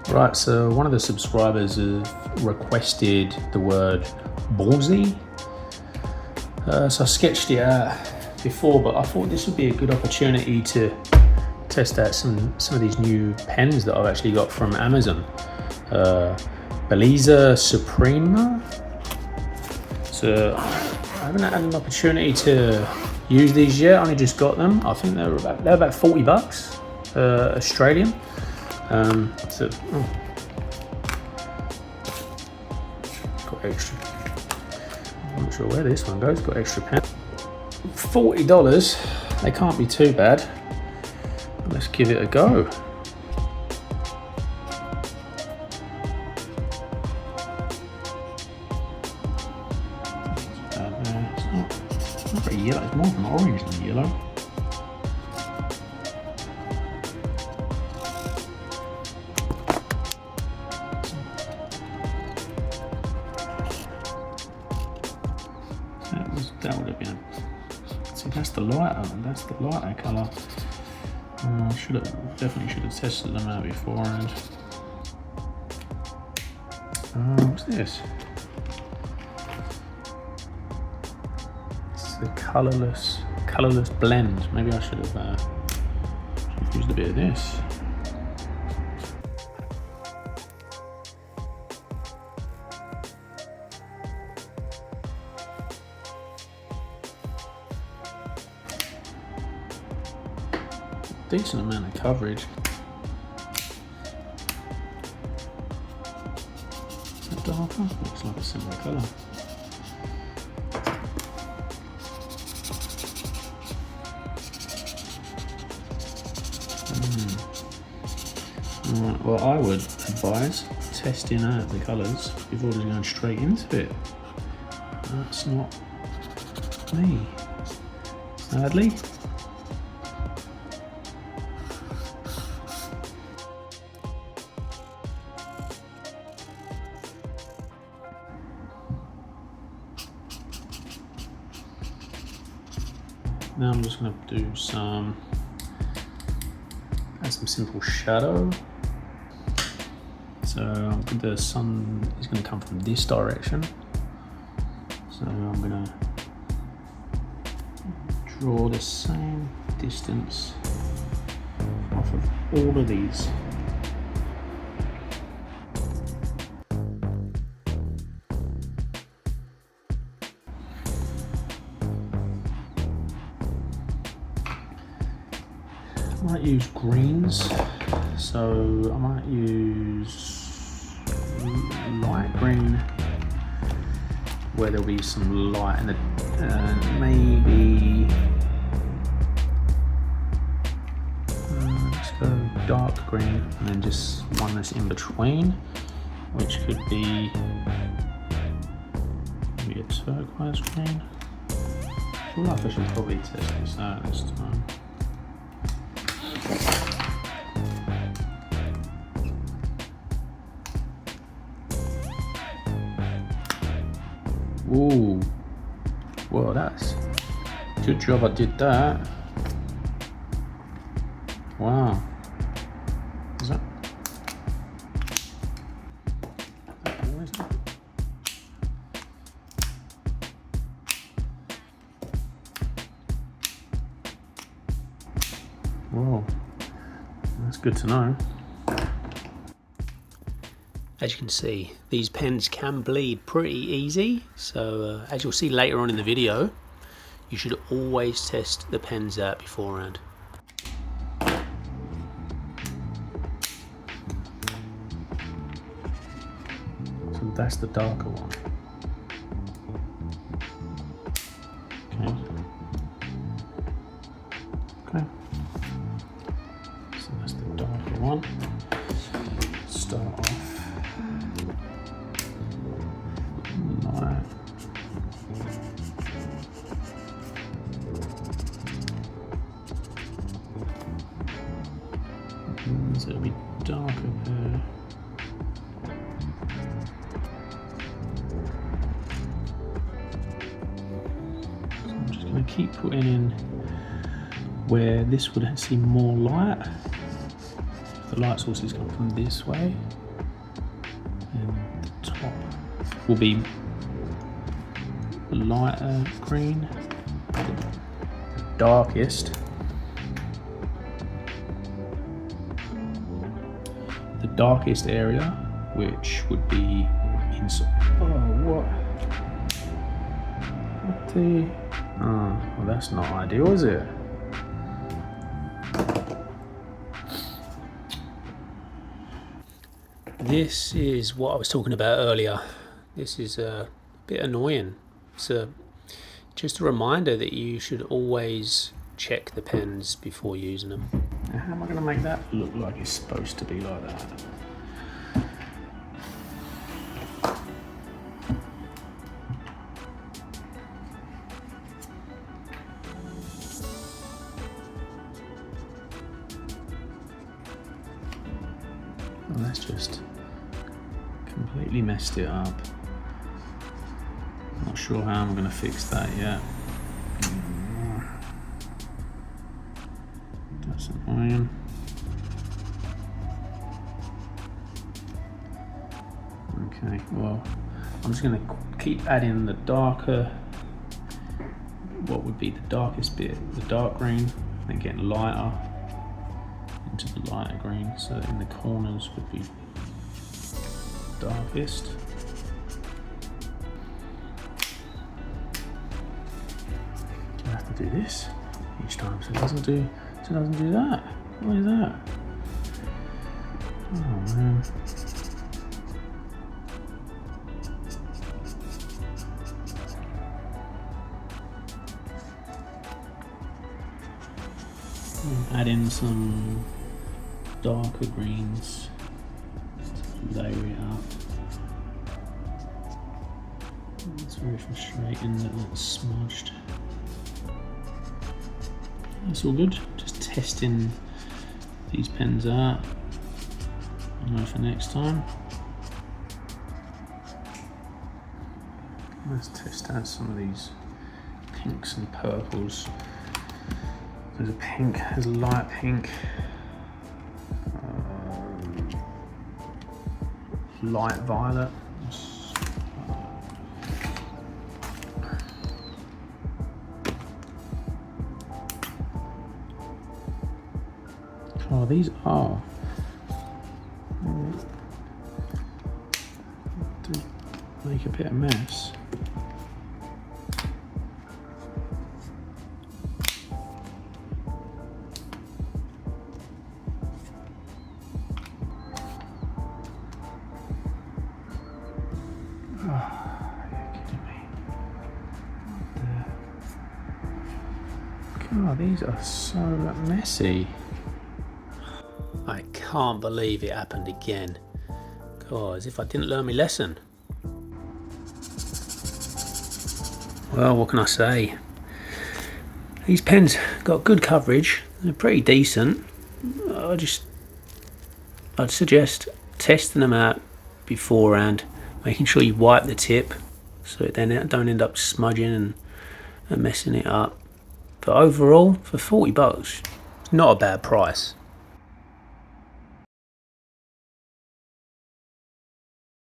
Right, so one of the subscribers requested the word Borzy. So I sketched it out before, but I thought this would be a good opportunity to test out some of these new pens that I've actually got from Amazon. Belleza Suprema. So I haven't had an opportunity to use these yet. I only just got them. I think they're about $40 Australian. Got extra. I'm not sure where this one goes. Got extra pen. $40. They can't be too bad. Let's give it a go. It's not very yellow. It's more of an orange than yellow. That would have been. See, that's the lighter colour. Definitely should have tested them out beforehand. What's this? It's the colourless blend. Maybe I should have used a bit of this. Decent amount of coverage. Is that darker? Looks like a similar colour. Right, well, I would advise testing out the colours before just going straight into it. That's not me, sadly. Now I'm just going to do add some simple shadow. So the sun is going to come from this direction. So I'm going to draw the same distance off of all of these. I might use greens, so I might use light green where there'll be some light in the maybe let's go dark green and then just one that's in between, which could be maybe a turquoise green. I feel like I should probably test this out this time. Ooh, well, that's good job I did that. Wow. Is that? Whoa, that's good to know. As you can see, these pens can bleed pretty easy, so as you'll see later on in the video, you should always test the pens out beforehand. So that's the darker one. Okay. So that's the darker one. Start off. So it'll be darker there. going to keep putting in where this would seem more light. The light sources come from this way, and the top will be lighter green, the darkest. The darkest area, which would be inside. Oh, what? What the? Oh, well, that's not ideal, is it? This is what I was talking about earlier. This is a bit annoying. It's just a reminder that you should always check the pens before using them. Now, how am I going to make that look like it's supposed to be like that? Well, that's just completely messed it up. Not sure how I'm going to fix that yet. That's annoying. Okay, well, I'm just going to keep adding the darker, what would be the darkest bit, the dark green, and getting lighter into the lighter green, so in the corners would be darkest. I have to do this each time, so it doesn't do that. What is that? Oh man. Add in some darker greens, layer it up. It's very frustrating that that's smudged. That's all good. Just testing these pens out. I know for next time. Let's test out some of these pinks and purples. There's a pink, there's a light pink, light violet. Oh, these are. To make a bit of mess. God, these are so messy. I can't believe it happened again. God, as if I didn't learn my lesson. Well, what can I say? These pens got good coverage. They're pretty decent. I'd suggest testing them out beforehand, making sure you wipe the tip so it then don't end up smudging and messing it up. But overall, for $40, it's not a bad price.